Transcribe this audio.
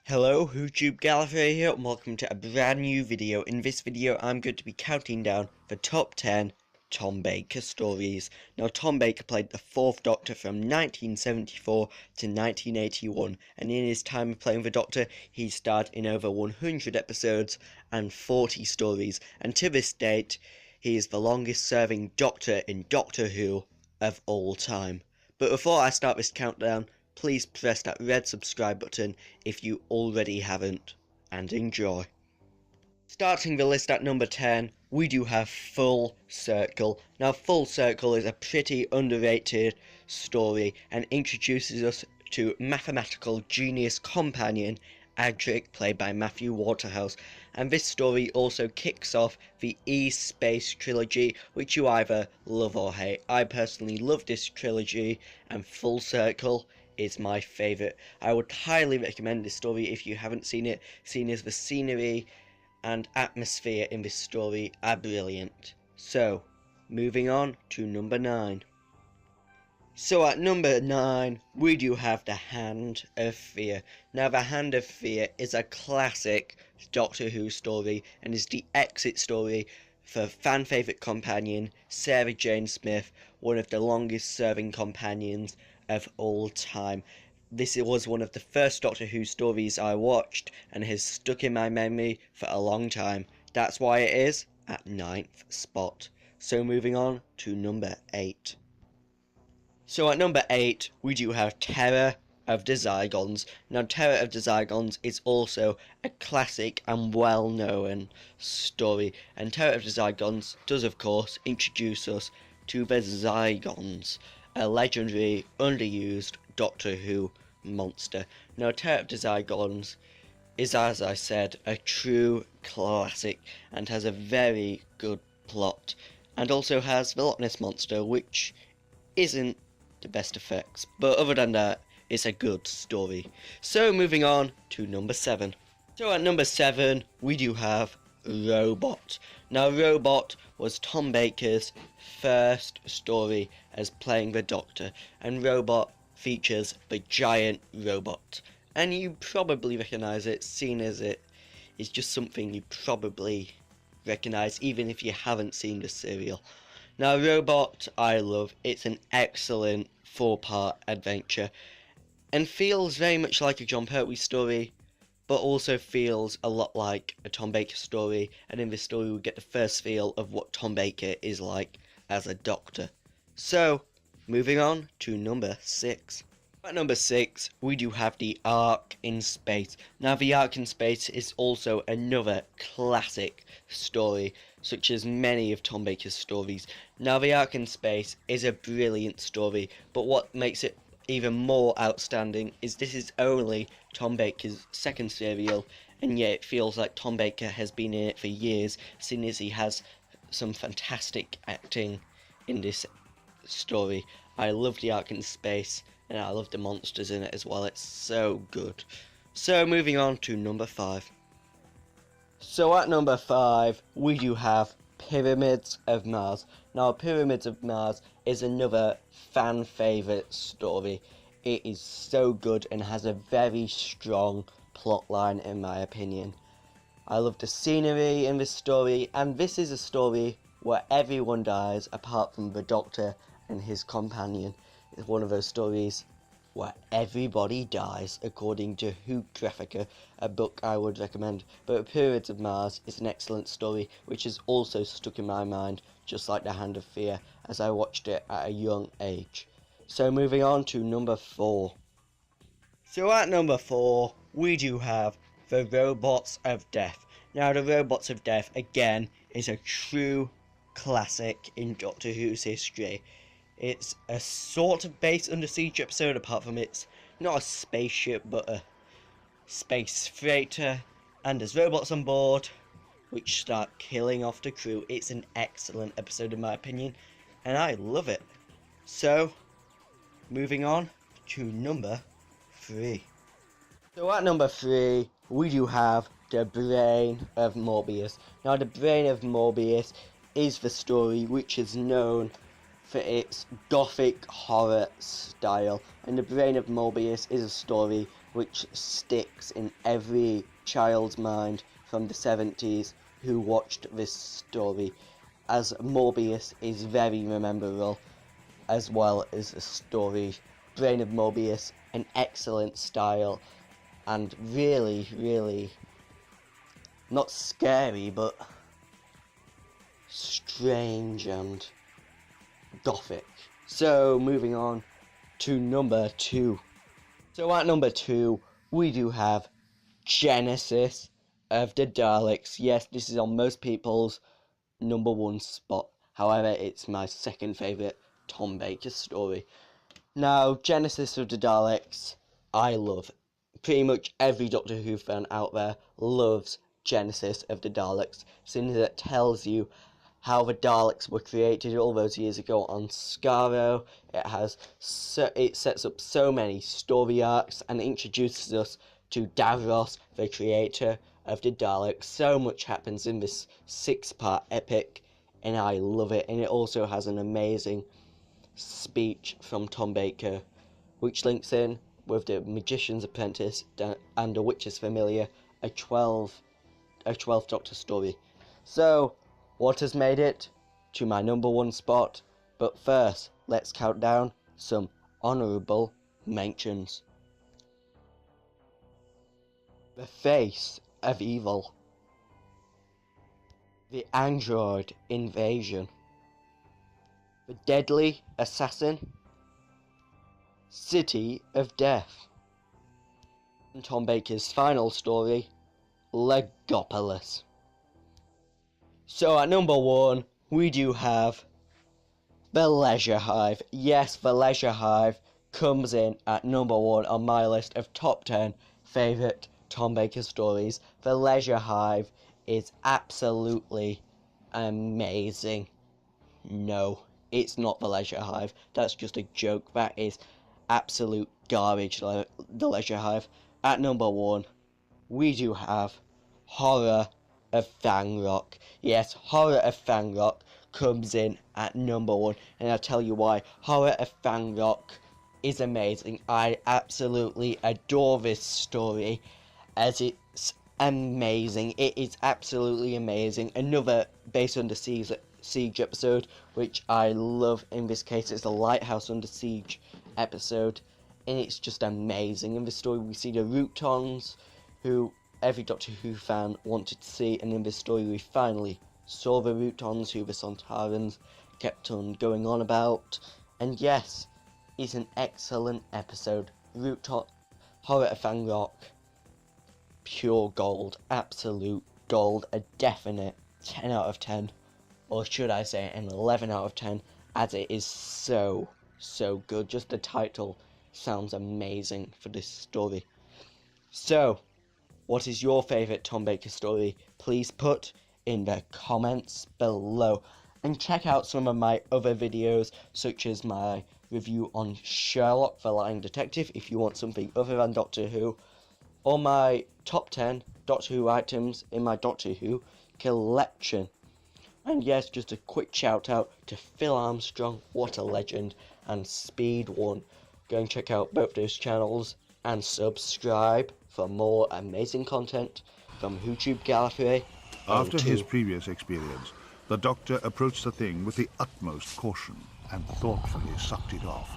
Hello, YouTube Gallifrey here, and welcome to a brand new video. In this video, I'm going to be counting down the top 10 Tom Baker stories. Now, Tom Baker played the 4th Doctor from 1974 to 1981, and in his time of playing the Doctor, he starred in over 100 episodes and 40 stories, and to this date, he is the longest serving Doctor in Doctor Who of all time. But before I start this countdown, please press that red subscribe button if you already haven't, and enjoy. Starting the list at number 10, we do have Full Circle. Now, Full Circle is a pretty underrated story and introduces us to mathematical genius companion Adric, played by Matthew Waterhouse, and this story also kicks off the E-Space trilogy, which you either love or hate. I personally love this trilogy, and Full Circle is my favourite. I would highly recommend this story if you haven't seen it, seeing as the scenery and atmosphere in this story are brilliant. So, moving on to number 9. So at number 9, we do have The Hand of Fear. Now, The Hand of Fear is a classic Doctor Who story and is the exit story for fan favourite companion Sarah Jane Smith, one of the longest serving companions of all time. This was one of the first Doctor Who stories I watched and has stuck in my memory for a long time. That's why it is at 9th spot. So moving on to number 8. So at number 8, we do have Terror of the Zygons. Now, Terror of the Zygons is also a classic and well-known story, and Terror of the Zygons does, of course, introduce us to the Zygons, a legendary, underused Doctor Who monster. Now, Terror of the Zygons is, as I said, a true classic and has a very good plot, and also has the Loch Ness Monster, which isn't the best effects, but other than that, it's a good story. So moving on to number 7. So at number 7, we do have Robot. Now, Robot was Tom Baker's first story as playing the Doctor, and Robot features the giant robot, and you probably recognise it, seeing as it is just something you probably recognise even if you haven't seen the serial. Now, Robot I love. It's an excellent 4-part adventure and feels very much like a John Pertwee story, but also feels a lot like a Tom Baker story, and in this story we get the first feel of what Tom Baker is like as a Doctor. So, moving on to number 6. At number 6, we do have The Ark in Space. Now, The Ark in Space is also another classic story, such as many of Tom Baker's stories. Now, The Ark in Space is a brilliant story, but what makes it even more outstanding is this is only Tom Baker's second serial, and yet it feels like Tom Baker has been in it for years, seeing as he has some fantastic acting in this story. I love The Ark in Space, and I love the monsters in it as well. It's so good. So moving on to number 5. So at number 5, we do have Pyramids of Mars. Now, Pyramids of Mars is another fan favourite story. It is so good and has a very strong plotline, in my opinion. I love the scenery in this story, and this is a story where everyone dies apart from the Doctor and his companion. It's one of those stories where everybody dies, according to Who Graphica, a book I would recommend. But Pyramids of Mars is an excellent story, which has also stuck in my mind, just like The Hand of Fear, as I watched it at a young age. So moving on to number 4. So at number 4, we do have The Robots of Death. Now, The Robots of Death, again, is a true classic in Doctor Who's history. It's a sort of base under siege episode, apart from it's not a spaceship, but a space freighter, and there's robots on board, which start killing off the crew. It's an excellent episode in my opinion, and I love it. So, moving on to number 3. So at number 3, we do have The Brain of Mobius. Now, The Brain of Mobius is the story which is known for its gothic horror style, and The Brain of Mobius is a story which sticks in every child's mind from the 70s who watched this story, as Mobius is very memorable, as well as the story. Brahe of Mobius, an excellent style, and really, really not scary, but strange and gothic. So, moving on to number 2. So at number 2, we do have Genesis of the Daleks. Yes, this is on most people's number 1 spot. However, it's my second favourite Tom Baker story. Now, Genesis of the Daleks, I love. Pretty much every Doctor Who fan out there loves Genesis of the Daleks, since it tells you how the Daleks were created all those years ago on Skaro. It sets up so many story arcs and introduces us to Davros, the creator of the Daleks. So much happens in this 6-part epic, and I love it. And it also has an amazing speech from Tom Baker, which links in with the Magician's Apprentice and the Witch's Familiar, a 12th Doctor story. So, what has made it to my number 1 spot? But first, let's count down some honourable mentions. The Face of Evil, The Android Invasion, The Deadly Assassin, City of Death, and Tom Baker's final story, Legopolis. So at number 1, we do have The Leisure Hive. Yes, The Leisure Hive comes in at number 1 on my list of top 10 favourite Tom Baker stories. The Leisure Hive is absolutely amazing. No, it's not The Leisure Hive. That's just a joke. That is absolute garbage, The Leisure Hive. At number 1, we do have Horror of Fang Rock. Yes, Horror of Fang Rock comes in at number 1, and I'll tell you why. Horror of Fang Rock is amazing. I absolutely adore this story, as it's amazing. It is absolutely amazing. Another Base Under Siege episode, which I love. In this case, it's the Lighthouse Under Siege episode, and it's just amazing. In this story, we see the Rootons, who every Doctor Who fan wanted to see, and in this story we finally saw the Rootons, who the Sontarans kept on going on about. And yes, it's an excellent episode. Horror of Fang Rock, pure gold, absolute gold, a definite 10 out of 10, or should I say an 11 out of 10, as it is so good. Just the title sounds amazing for this story. So, what is your favourite Tom Baker story? Please put in the comments below. And check out some of my other videos, such as my review on Sherlock the Lying Detective, if you want something other than Doctor Who, or my top 10 Doctor Who items in my Doctor Who collection. And yes, just a quick shout out to Phil Armstrong, what a legend, and Speed1. Go and check out both those channels and subscribe for more amazing content from YouTube Gallifrey. After his previous experience, the Doctor approached the thing with the utmost caution and thoughtfully sucked it off.